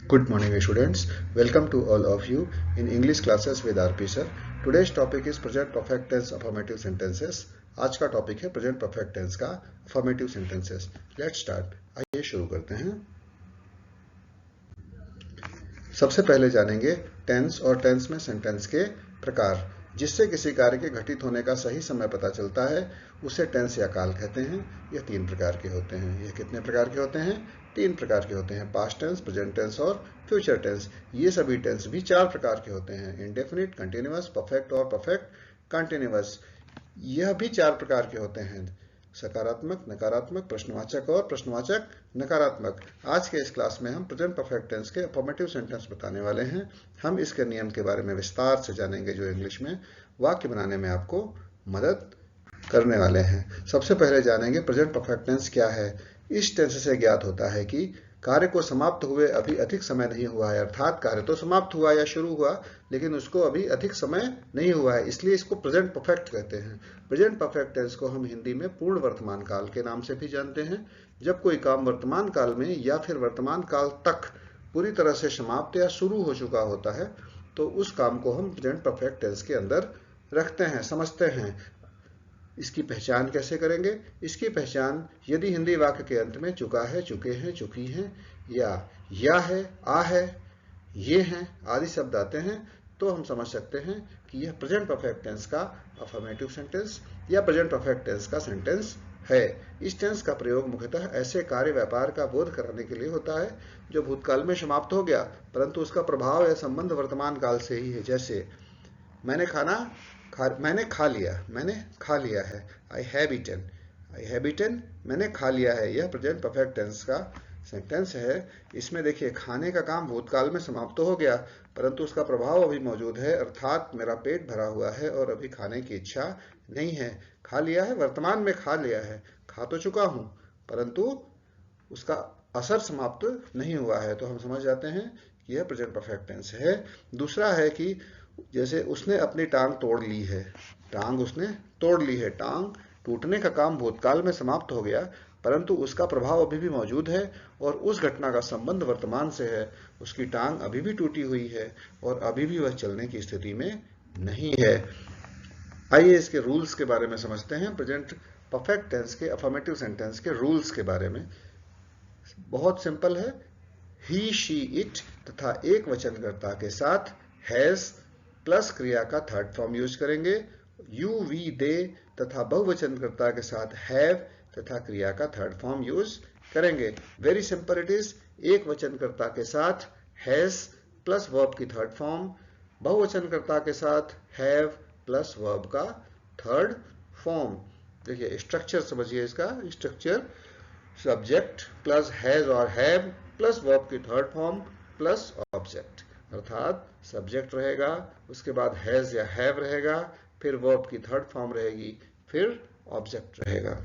Good morning, students. Welcome to all of you in English classes with RP sir. Today's topic is present perfect tense affirmative sentences. आज का topic है present perfect tense का affirmative sentences. Let's start. आइए शुरू करते हैं. सबसे पहले जानेंगे टेंस और टेंस में सेंटेंस के प्रकार. जिससे किसी कार्य के घटित होने का सही समय पता चलता है उसे टेंस या काल कहते हैं. यह तीन प्रकार के होते हैं. यह कितने प्रकार के होते हैं? तीन प्रकार के होते हैं. पास्ट टेंस, प्रेजेंट टेंस और फ्यूचर टेंस. ये सभी टेंस भी चार प्रकार के होते हैं. इंडेफिनिट, कंटिन्यूअस, परफेक्ट और परफेक्ट कंटिन्यूअस. यह भी चार प्रकार के होते हैं. सकारात्मक, नकारात्मक, प्रश्नवाचक और प्रश्नवाचक नकारात्मक. आज के इस क्लास में हम प्रेजेंट परफेक्ट टेंस के अफर्मेटिव सेंटेंस बताने वाले हैं. हम इसके नियम के बारे में विस्तार से जानेंगे जो इंग्लिश में वाक्य बनाने में आपको मदद करने वाले हैं. सबसे पहले जानेंगे प्रेजेंट परफेक्ट टेंस क्या है. इस टेंस से ज्ञात होता है कि कार्य को समाप्त हुए अभी अधिक समय नहीं हुआ है. अर्थात कार्य तो समाप्त हुआ या शुरू हुआ लेकिन उसको अभी अधिक समय नहीं हुआ है, इसलिए इसको प्रेजेंट परफेक्ट कहते हैं. प्रेजेंट परफेक्ट टेंस को हम हिंदी में पूर्ण वर्तमान काल के नाम से भी जानते हैं. जब कोई काम वर्तमान काल में या फिर वर्तमान काल तक पूरी तरह से समाप्त या शुरू हो चुका होता है तो उस काम को हम प्रेजेंट परफेक्ट टेंस के अंदर रखते हैं, समझते हैं. इसकी पहचान कैसे करेंगे? इसकी पहचान यदि हिंदी वाक्य के अंत में चुका है, चुके हैं, चुकी हैं या है, आ है, ये हैं आदि शब्द आते हैं तो हम समझ सकते हैं कि यह प्रेजेंट परफेक्ट टेंस का अफर्मेटिव सेंटेंस या प्रेजेंट परफेक्ट टेंस का सेंटेंस है. इस टेंस का प्रयोग मुख्यतः ऐसे कार्य व्यापार का बोध कराने के लिए होता है जो भूतकाल में समाप्त हो गया परंतु उसका प्रभाव या संबंध वर्तमान काल से ही है. जैसे मैंने खा लिया है. आई हैव ईटन, मैंने खा लिया है. यह प्रेजेंट परफेक्ट टेंस का सेंटेंस है. इसमें देखिए खाने का काम भूतकाल में समाप्त हो गया परंतु उसका प्रभाव अभी मौजूद है. अर्थात मेरा पेट भरा हुआ है और अभी खाने की इच्छा नहीं है. खा लिया है, वर्तमान में खा लिया है. खा तो चुका हूं परंतु उसका असर समाप्त नहीं हुआ है तो हम समझ जाते हैं कि यह प्रेजेंट परफेक्ट टेंस है. दूसरा है कि जैसे उसने अपनी टांग तोड़ ली है. टांग उसने तोड़ ली है. टांग टूटने का काम भूतकाल में समाप्त हो गया परंतु उसका प्रभाव अभी भी मौजूद है और उस घटना का संबंध वर्तमान से है. उसकी टांग अभी भी टूटी हुई है और अभी भी वह चलने की स्थिति में नहीं है. आइए इसके रूल्स के बारे में समझते हैं. प्रेजेंट परफेक्ट टेंस के अफर्मेटिव सेंटेंस के रूल्स के बारे में. बहुत सिंपल है. ही, शी, इट तथा एक वचनकर्ता के साथ हैज प्लस क्रिया का थर्ड फॉर्म यूज करेंगे. यू, वी, दे तथा बहुवचनकर्ता के साथ हैव तथा क्रिया का थर्ड फॉर्म यूज करेंगे. Very simple it is. एक वचनकर्ता के साथ हैज प्लस वर्ब की थर्ड फॉर्म, बहुवचनकर्ता के साथ हैव प्लस वर्ब का थर्ड फॉर्म. देखिए स्ट्रक्चर समझिए इसका. स्ट्रक्चर सब्जेक्ट प्लस हैज और हैव प्लस वर्ब की थर्ड फॉर्म प्लस ऑब्जेक्ट. अर्थात सब्जेक्ट रहेगा, उसके बाद हैज या हैव रहेगा, फिर वर्ब की थर्ड फॉर्म रहेगी, फिर ऑब्जेक्ट रहेगा.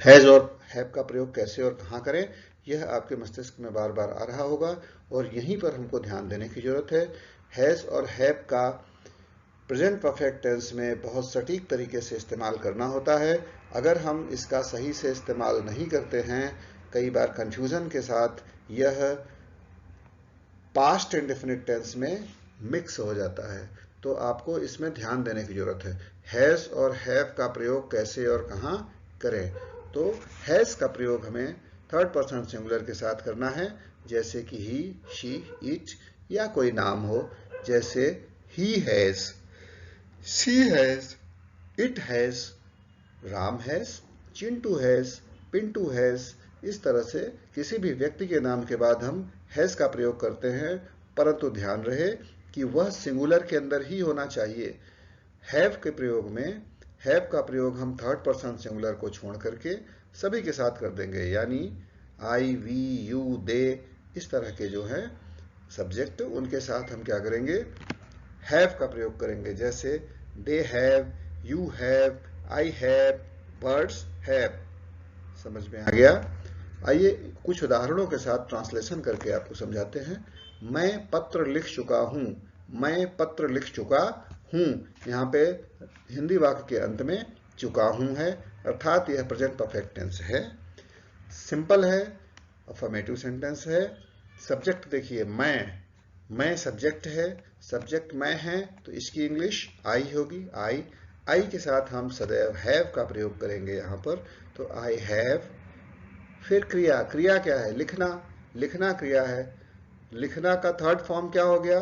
हैज और हैव का प्रयोग कैसे और कहां करें यह आपके मस्तिष्क में बार बार आ रहा होगा और यहीं पर हमको ध्यान देने की जरूरत है. हैज और हैव का प्रेजेंट परफेक्ट टेंस में बहुत सटीक तरीके से इस्तेमाल करना होता है. अगर हम इसका सही से इस्तेमाल नहीं करते हैं, कई बार कंफ्यूजन के साथ यह पास्ट इंडेफिनिट टेंस में मिक्स हो जाता है तो आपको इसमें ध्यान देने की जरूरत है. हैज और हैव का प्रयोग कैसे और कहां करें. तो हैज का प्रयोग हमें थर्ड पर्सन सिंगुलर के साथ करना है. जैसे कि ही, शी, इट या कोई नाम हो. जैसे he has, she has, it has, Ram has, Chintu has, Pintu has. इस तरह से किसी भी व्यक्ति के नाम के बाद हम हैज का प्रयोग करते हैं परंतु ध्यान रहे कि वह सिंगुलर के अंदर ही होना चाहिए. हैव के प्रयोग में हैव का प्रयोग हम थर्ड पर्सन सिंगुलर को छोड़ करके सभी के साथ कर देंगे. यानी आई, वी, यू, दे इस तरह के जो है सब्जेक्ट उनके साथ हम क्या करेंगे, हैव का प्रयोग करेंगे. जैसे they have, you have, I have, birds have. समझ में आ गया. आइए कुछ उदाहरणों के साथ ट्रांसलेशन करके आपको समझाते हैं. मैं पत्र लिख चुका हूं. मैं पत्र लिख चुका हूं. यहाँ पे हिंदी वाक्य के अंत में चुका हूं है अर्थात यह प्रेजेंट परफेक्ट टेंस है. सिंपल है, अफर्मेटिव सेंटेंस है. सब्जेक्ट देखिए मैं सब्जेक्ट है, सब्जेक्ट मैं है, तो इसकी इंग्लिश आई होगी, आई के साथ हम सदैव हैव का प्रयोग करेंगे यहाँ पर, तो आई हैव। फिर क्रिया क्या है? लिखना क्रिया है। लिखना का थर्ड फॉर्म क्या हो गया?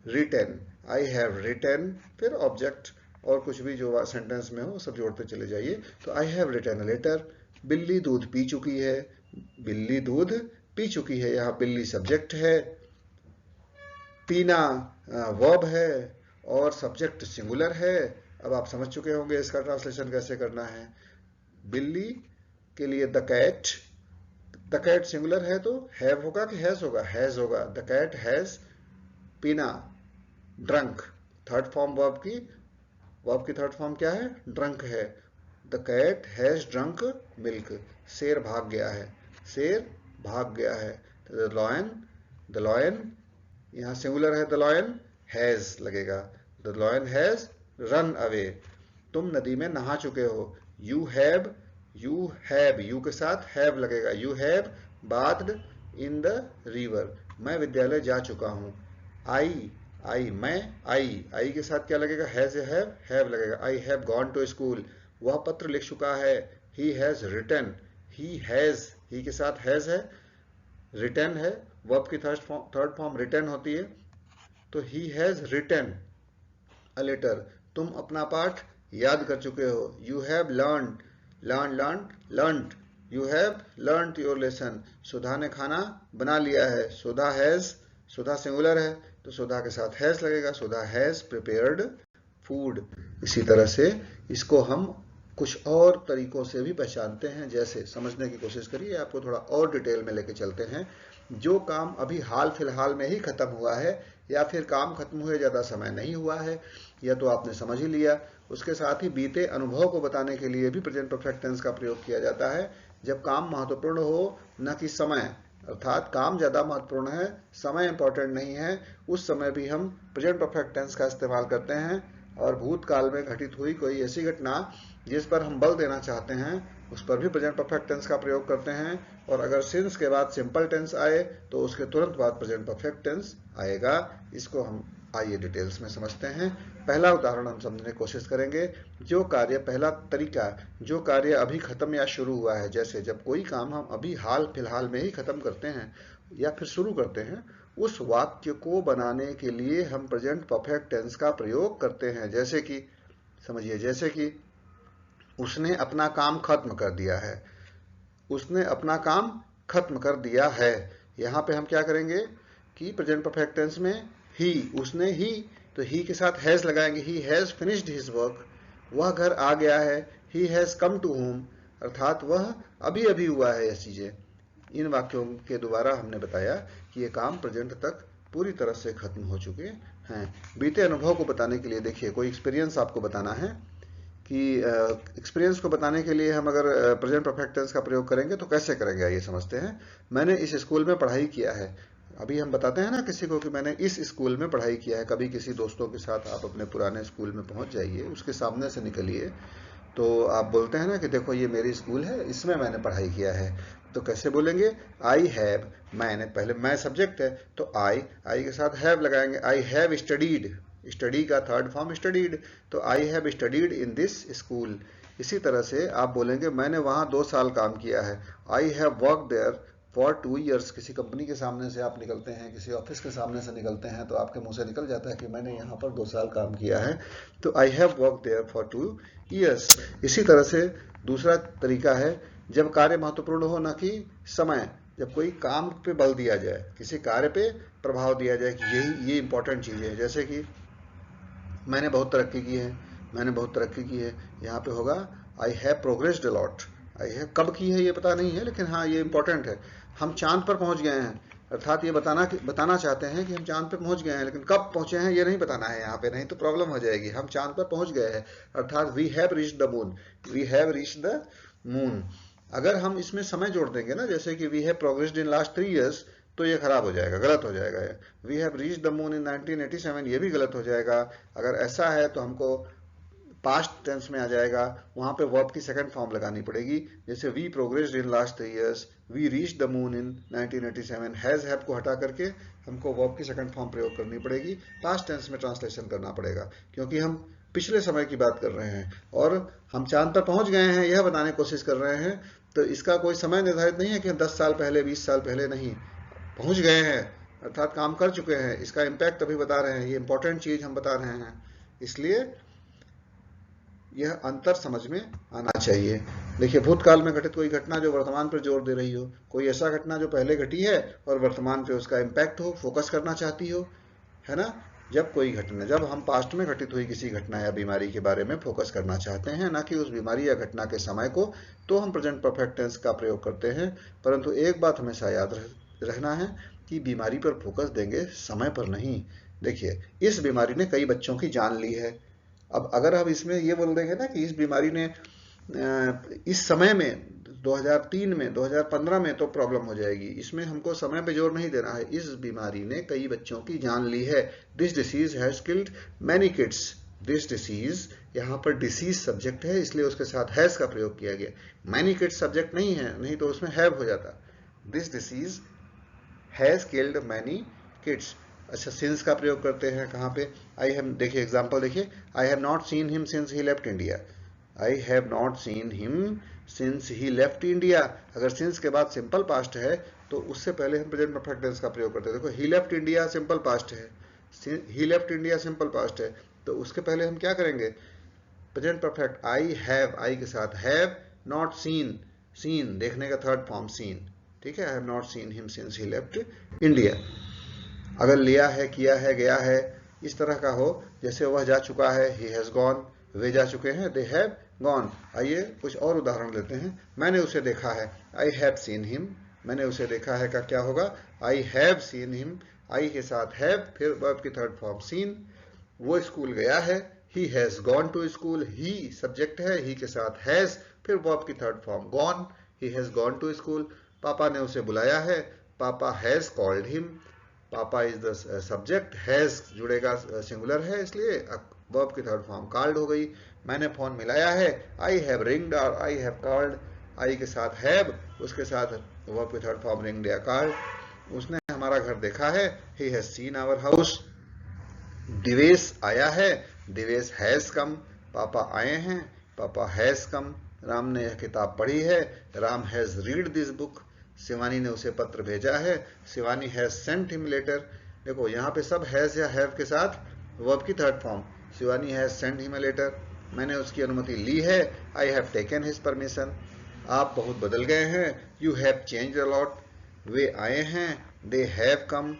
Written, I have written. फिर ऑब्जेक्ट और कुछ भी जो सेंटेंस में हो सब जोड़ते चले जाइए। तो I have written a letter. बिल्ली दूध पी चुकी है, बिल्ली दूध पी चुकी है, यहाँ बिल्ली सब्जेक्ट है, पीना वर्ब है और सब्जेक्ट सिंगुलर है। अब आप समझ चुके होंगे इसका ट्रांसलेशन कैसे करना है। बिल्ली के लिए द कैट सिंगुलर है तो हैव होगा कि हैज होगा? हैज होगा। द कैट हैज पीना। ड्रंक थर्ड फॉर्म वर्ब की थर्ड फॉर्म क्या है? ड्रंक है। The cat has drunk milk. शेर भाग गया है, शेर भाग गया है। द लॉयन यहाँ सिंगुलर है, द लॉयन हैज लगेगा, the lion has run away. तुम नदी में नहा चुके हो, यू हैव यू के साथ हैव लगेगा, you have bathed in the river. मैं विद्यालय जा चुका हूं। आई के साथ क्या लगेगा? हैज या हैव लगेगा, I have gone to school. वह पत्र लिख चुका है, ही हैज रिटन। ही के साथ हैज है, रिटन है, वर्ब की थर्ड फॉर्म रिटन होती है, तो he has written a letter. तुम अपना पाठ याद कर चुके हो, you have learned, you have learned your lesson. Sudha ने खाना बना लिया है, सुधा सिंगुलर है तो सुधा के साथ हैज लगेगा, सुधा हैज प्रिपेयर्ड फूड। इसी तरह से इसको हम कुछ और तरीकों से भी पहचानते हैं। जैसे समझने की कोशिश करिए, आपको थोड़ा और डिटेल में लेके चलते हैं। जो काम अभी हाल फिलहाल में ही खत्म हुआ है या फिर काम खत्म हुए ज़्यादा समय नहीं हुआ है, यह तो आपने समझ ही लिया। उसके साथ ही बीते अनुभव को बताने के लिए भी प्रेजेंट परफेक्ट टेंस का प्रयोग किया जाता है। जब काम महत्वपूर्ण हो, न कि समय, अर्थात काम ज़्यादा महत्वपूर्ण है, समय इंपॉर्टेंट नहीं है, उस समय भी हम प्रेजेंट परफेक्ट टेंस का इस्तेमाल करते हैं। और भूतकाल में घटित हुई कोई ऐसी घटना जिस पर हम बल देना चाहते हैं, उस पर भी प्रेजेंट परफेक्ट टेंस का प्रयोग करते हैं। और अगर सिंस के बाद सिंपल टेंस आए तो उसके तुरंत बाद प्रेजेंट परफेक्ट टेंस आएगा। इसको हम आइए डिटेल्स में समझते हैं। पहला उदाहरण हम समझने की कोशिश करेंगे। पहला तरीका, जो कार्य अभी खत्म या शुरू हुआ है, जैसे जब कोई काम हम अभी हाल फिलहाल में ही खत्म करते हैं या फिर शुरू करते हैं, उस वाक्य को बनाने के लिए हम प्रेजेंट परफेक्ट टेंस का प्रयोग करते हैं। जैसे कि समझिए, जैसे कि उसने अपना काम खत्म कर दिया है, उसने अपना काम खत्म कर दिया है। यहाँ पे हम क्या करेंगे कि प्रेजेंट परफेक्ट टेंस में उसने तो ही के साथ हैज लगाएंगे, he has finished his work. वह घर आ गया है, he has come to home, अर्थात वह अभी अभी हुआ है। ये चीजें इन वाक्यों के द्वारा हमने बताया कि ये काम प्रेजेंट तक पूरी तरह से खत्म हो चुके हैं। बीते अनुभव को बताने के लिए देखिए, कोई एक्सपीरियंस आपको बताना है कि एक्सपीरियंस को बताने के लिए हम अगर प्रेजेंट परफेक्ट टेंस का प्रयोग करेंगे तो कैसे करेंगे, आइए समझते हैं। मैंने इस स्कूल में पढ़ाई किया है। अभी हम बताते हैं ना किसी को कि मैंने इस स्कूल में पढ़ाई किया है। कभी किसी दोस्तों के साथ आप अपने पुराने स्कूल में पहुंच जाइए, उसके सामने से निकलिए तो आप बोलते हैं ना कि देखो ये मेरी स्कूल है, इसमें मैंने पढ़ाई किया है। तो कैसे बोलेंगे? आई हैव, मैंने, पहले मैं सब्जेक्ट है तो आई के साथ हैव लगाएंगे, आई हैव स्टडीड, स्टडी का थर्ड फॉर्म स्टडीड, तो I have studied in this school. इसी तरह से आप बोलेंगे मैंने वहां 2 साल काम किया है, I have work there for 2 years। किसी कंपनी के सामने से आप निकलते हैं, किसी ऑफिस के सामने से निकलते हैं तो आपके मुंह से निकल जाता है कि मैंने यहाँ पर 2 साल काम किया है, तो I have work there for 2 years। इसी तरह से दूसरा तरीका है जब कार्य महत्वपूर्ण हो, न कि समय। जब कोई काम पे बल दिया जाए, किसी कार्य पे प्रभाव दिया जाए कि ये इंपॉर्टेंट चीज है, जैसे कि मैंने बहुत तरक्की की है, मैंने बहुत तरक्की की है, यहाँ पे होगा I have progressed a lot. I have कब की है ये पता नहीं है, लेकिन हाँ ये इंपॉर्टेंट है। हम चांद पर पहुंच गए हैं, अर्थात ये बताना चाहते हैं कि हम चांद पर पहुंच गए हैं, लेकिन कब पहुंचे हैं ये नहीं बताना है यहाँ पे, नहीं तो प्रॉब्लम हो जाएगी। हम चांद पर पहुंच गए हैं, अर्थात we have reached the moon, we have reached the moon. अगर हम इसमें समय जोड़ देंगे ना, जैसे कि we have progressed in last 3 years, तो ये खराब हो जाएगा, गलत हो जाएगा। We have reached the moon in 1987, ये भी गलत हो जाएगा। अगर ऐसा है तो हमको पास्ट टेंस में आ जाएगा, वहां पे वर्ब की सेकंड फॉर्म लगानी पड़ेगी। जैसे we progressed in last 3 years, we reach the moon in 1987, has have को हटा करके हमको वर्ब की सेकंड फॉर्म प्रयोग करनी पड़ेगी, पास्ट टेंस में ट्रांसलेशन करना पड़ेगा, क्योंकि हम पिछले समय की बात कर रहे हैं और हम चांद पर पहुंच गए हैं यह बताने की कोशिश कर रहे हैं। तो इसका कोई समय निर्धारित नहीं है कि हम 10 साल पहले 20 साल पहले, नहीं, पहुंच गए हैं अर्थात काम कर चुके हैं, इसका इम्पैक्ट अभी बता रहे हैं, ये इंपॉर्टेंट चीज हम बता रहे हैं, इसलिए यह अंतर समझ में आना चाहिए। देखिए, भूतकाल में घटित कोई घटना जो वर्तमान पर जोर दे रही हो, कोई ऐसा घटना जो पहले घटी है और वर्तमान पे उसका इम्पैक्ट हो, फोकस करना चाहती हो, है ना। जब कोई घटना, जब हम पास्ट में घटित हुई किसी घटना या बीमारी के बारे में फोकस करना चाहते हैं, ना कि उस बीमारी या घटना के समय को, तो हम प्रेजेंट परफेक्ट टेंस का प्रयोग करते हैं। परंतु एक बात हमेशा याद रहना है कि बीमारी पर फोकस देंगे, समय पर नहीं। देखिए, इस बीमारी ने कई बच्चों की जान ली है। अब अगर हम इसमें ये बोल देंगे ना कि इस बीमारी ने इस समय में 2003 में 2015 में, तो प्रॉब्लम हो जाएगी। इसमें हमको समय पे जोर नहीं देना है। इस बीमारी ने कई बच्चों की जान ली है। This disease has killed many kids. This disease, यहाँ पर डिसीज सब्जेक्ट है, इसलिए उसके साथ हैज का प्रयोग किया गया। मैनी किड्स सब्जेक्ट नहीं है, नहीं तो उसमें हैव हो जाता। This disease has killed many kids. अच्छा, सिंस का प्रयोग करते हैं कहाँ पे? आई हैव, देखिए एग्जाम्पल देखिए, I have not seen him since he left India. I have not seen him since he left India. अगर सिंस के बाद सिंपल पास्ट है तो उससे पहले हम प्रेजेंट परफेक्ट टेंस का प्रयोग करते हैं। देखो, ही लेफ्ट इंडिया सिंपल पास्ट है, ही लेफ्ट इंडिया सिंपल पास्ट है, तो उसके पहले हम क्या करेंगे? प्रेजेंट परफेक्ट आई हैव, आई के साथ हैव नॉट सीन, सीन देखने का थर्ड फॉर्म सीन, ठीक है। I have not seen him since he left India. अगर लिया है, किया है, गया है, इस तरह का हो, जैसे वह जा चुका है, he has gone, वे जा चुके हैं, they have gone। आइए कुछ और उदाहरण लेते हैं। मैंने उसे देखा है, I have seen him। मैंने उसे देखा है का क्या होगा? I have seen him, I के साथ have, फिर verb की थर्ड फॉर्म seen। वो स्कूल गया है, he has gone to school, he subject है, he के साथ has, फिर verb की third form gone, he has gone to school। पापा ने उसे बुलाया है, पापा has called him। पापा इज द सब्जेक्ट, हैज जुड़ेगा, सिंगुलर है, इसलिए वर्ब की थर्ड फॉर्म कॉल्ड हो गई। मैंने फोन मिलाया है, आई हैव रिंग्ड और आई हैव कॉल्ड। आई के साथ हैव, उसके साथ वर्ब की थर्ड फॉर्म रिंग्ड या कॉल्ड। उसने हमारा घर देखा है, he has seen our house. Divesh आया है, दिवेश हैज कम। पापा आए हैं, पापा हैज कम। राम ने यह किताब पढ़ी है, Ram has read this book. Shivani ने उसे पत्र भेजा है, Shivani has sent him letter. देखो, यहाँ पे सब हैज या हैव के साथ वर्ब की third form. Shivani has sent him letter. मैंने उसकी अनुमति ली है, I have taken his permission. आप बहुत बदल गए हैं, you have change a lot. वे आए हैं, दे हैव कम।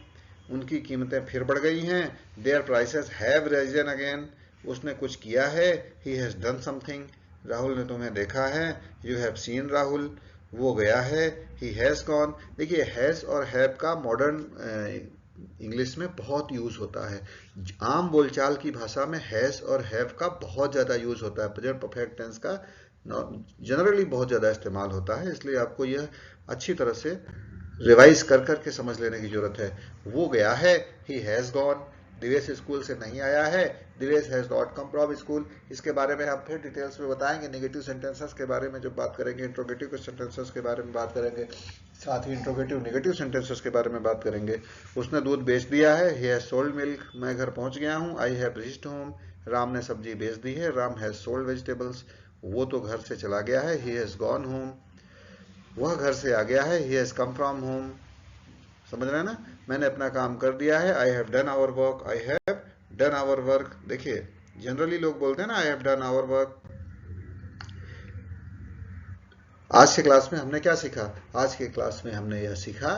उनकी कीमतें फिर बढ़ गई हैं, their prices have risen again. उसने कुछ किया है, he has done something. Rahul ने तुम्हें देखा है, यू हैव सीन राहुल। वो गया है, ही हैज गॉन। देखिए, हैज और हैव का मॉडर्न इंग्लिश में बहुत यूज होता है। आम बोलचाल की भाषा में हैज और हैव का बहुत ज्यादा यूज होता है। प्रेजेंट परफेक्ट टेंस का जनरली बहुत ज्यादा इस्तेमाल होता है, इसलिए आपको यह अच्छी तरह से रिवाइज कर करके समझ लेने की जरूरत है। वो गया है, he has gone. Divesh school से नहीं आया है, Divesh has not come from school. इसके बारे में हम फिर डिटेल्स में बताएंगे। नेगेटिव सेंटेंसेस के बारे में जब बात करेंगे, इंट्रोगेटिव सेंटेंसेस के बारे में बात करेंगे, साथ ही इंट्रोगेटिव नेगेटिव सेंटेंसेस के बारे में बात करेंगे। उसने दूध बेच दिया है, ही हैज सोल्ड मिल्क। मैं घर पहुंच गया हूं, I have reached home. Ram ने सब्जी बेच दी है, राम हैज सोल्ड वेजिटेबल्स। वो तो घर से चला गया है, ही हैज गॉन होम। वह घर से आ गया है, he has come from home. समझ रहे हैं ना? मैंने अपना काम कर दिया है, I have done our work. I have done our work. देखिए, जनरली लोग बोलते हैं ना, I have done our work. आज के क्लास में हमने क्या सीखा? आज के क्लास में हमने यह सीखा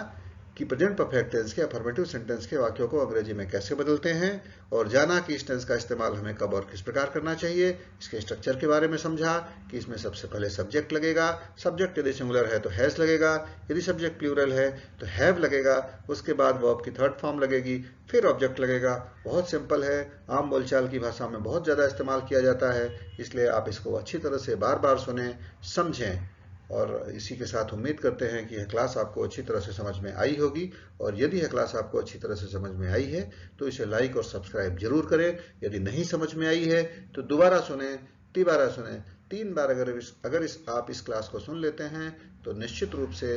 कि प्रेजेंट परफेक्ट टेंस के अफर्मेटिव सेंटेंस के वाक्यों को अंग्रेजी में कैसे बदलते हैं, और जाना कि इस टेंस का इस्तेमाल हमें कब और किस प्रकार करना चाहिए। इसके स्ट्रक्चर के बारे में समझा कि इसमें सबसे पहले सब्जेक्ट लगेगा। सब्जेक्ट यदि सिंगुलर है तो हैज लगेगा, यदि सब्जेक्ट प्लूरल है तो हैव लगेगा। उसके बाद वर्ब की थर्ड फॉर्म लगेगी, फिर ऑब्जेक्ट लगेगा। बहुत सिंपल है, आम बोलचाल की भाषा में बहुत ज्यादा इस्तेमाल किया जाता है, इसलिए आप इसको अच्छी तरह से बार बार सुने, समझें। और इसी के साथ उम्मीद करते हैं कि यह क्लास आपको अच्छी तरह से समझ में आई होगी। और यदि यह क्लास आपको अच्छी तरह से समझ में आई है तो इसे लाइक और सब्सक्राइब जरूर करें। यदि नहीं समझ में आई है तो दोबारा सुने, तिबारा सुने, 3 बार अगर आप इस क्लास को सुन लेते हैं तो निश्चित रूप से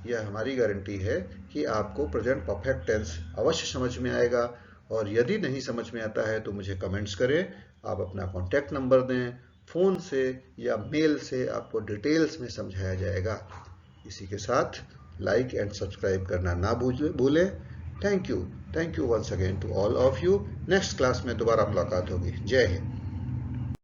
यह हमारी गारंटी है कि आपको प्रेजेंट परफेक्ट टेंस अवश्य समझ में आएगा। और यदि नहीं समझ में आता है तो मुझे कमेंट्स करें, आप अपना कॉन्टैक्ट नंबर दें, फ़ोन से या मेल से आपको डिटेल्स में समझाया जाएगा। इसी के साथ लाइक एंड सब्सक्राइब करना ना भूलें। Thank you once again to all of you. Next class में दोबारा मुलाकात होगी। जय हिंद।